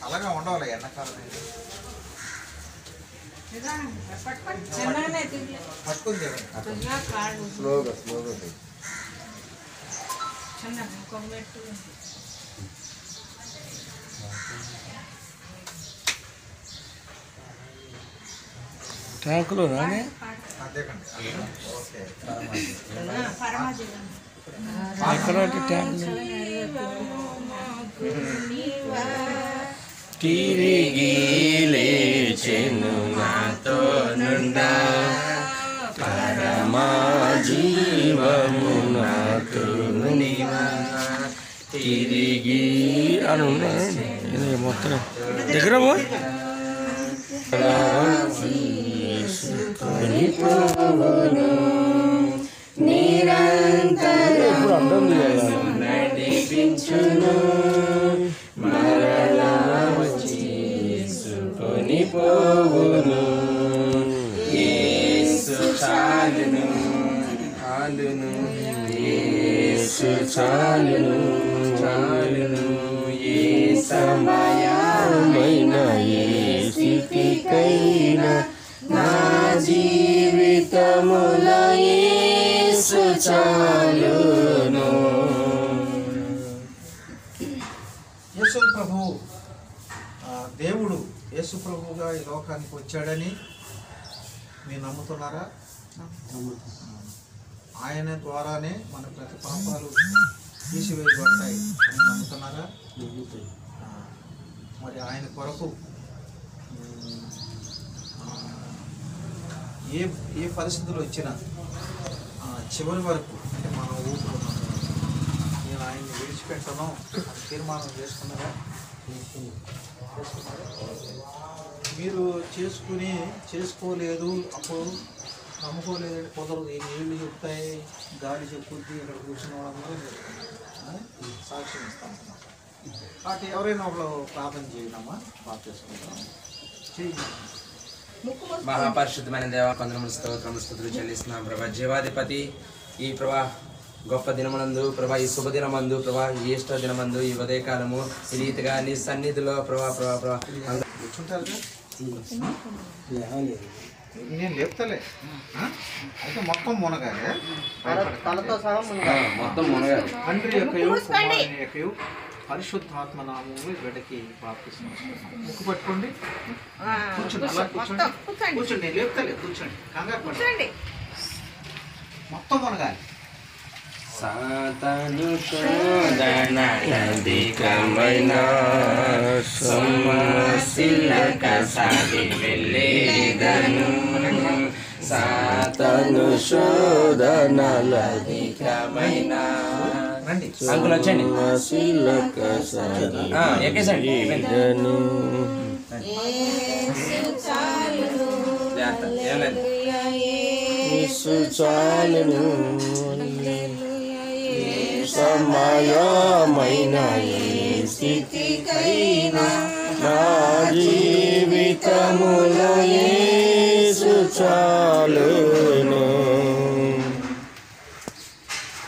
అలాగే ఉండవాలి ఎండాకాలం పట్టుకుని స్లోగా ట్యాంకులో రానే ఎక్కడ ట్యాంక్ తిరిగి లేచెను నాతో నుండా పరమా జీవము నాతో తిరిగి అను మొత్తం దగ్గర నిరంతరం నడిపించును మరలా చేసుకొని పోవును యేసు చాలును చాలును యేసు చాలును చాలును ఏ సమయమైన ఏ స్థితికైనా నా జీవితములో యేసు చాలును. యేసు ప్రభు దేవుడు యేసు ప్రభువుగా ఈ లోకానికి వచ్చాడని మీరు నమ్ముతున్నారా? ఆయన ద్వారానే మన ప్రతి పాపాలు తీసివేయబడతాయి అని నమ్ముతున్నారా? మరి ఆయన కొరకు ఏ పరిస్థితులు వచ్చినా చివరి వరకు అంటే మన ఊపిరి నేను ఆయన్ని విడిచిపెట్టను అని తీర్మానం చేసుకున్నారా? మీరు చేసుకోలేదు అప్పుడు నమ్ముకోలేదు కుదరదు. ఈ నీళ్ళు చెప్తాయి, గాలి చెప్పుద్ది, ఇక్కడ కూర్చున్న వాళ్ళందరూ సాక్ష్యం ఇస్తాను. కాబట్టి ఎవరైనా ఒకళ్ళు ప్రార్థన చేయడమ్మా, బాప్తిస్మం చేయండి. మహాపరిశుద్ధమైన దేవ కొందరములు స్తోత్రములు చెల్లిస్తున్నాం ప్రభా. జీవాధిపతి ఈ ప్రభా గొప్ప దినమునందు ప్రభా, ఈ శుభదినమందు ప్రభా, ఈ ఇష్ట దినమందు ఈ ఉదయకాలము ఈ రీతిగా నీ సన్నిధిలో ప్రభా కూర్చుంటారుగా నేను లేపుతలే అయితే మొత్తం మునగాలి, మొత్తం మునగాలి. తండ్రి యొక్కయు కుమారుని యొక్కయు పరిశుద్ధాత్మ నామములో బిడ్డకి బాప్తిస్మం ఇస్తున్నాం. ముక్కు పట్టుకోండి, కూర్చోండి, అలా కూర్చోండి, కూర్చోండి. నేను లేపుతలే, కూర్చోండి, కంగారు పడండి. మొత్తం మునగాలి. సాతాను శోధన అధికమైన సమస్యలక సాగి వెళ్ళేదను సాతాను శోధనలు అధికమైన అంకుల్ వచ్చండి, సమస్యలక సాగి ఎక్కేసండి. యేసు చాలును సమయమైన ఏ స్థితికైనా నా జీవితములో యేసు చాలును.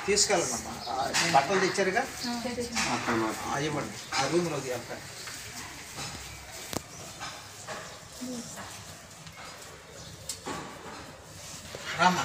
తీసుకెళ్ళమమ్మా, బట్టలు తెచ్చారుగా ఇవ్వండి, ఆ రూమ్లోకి వెళ్తాను. రామ్మా.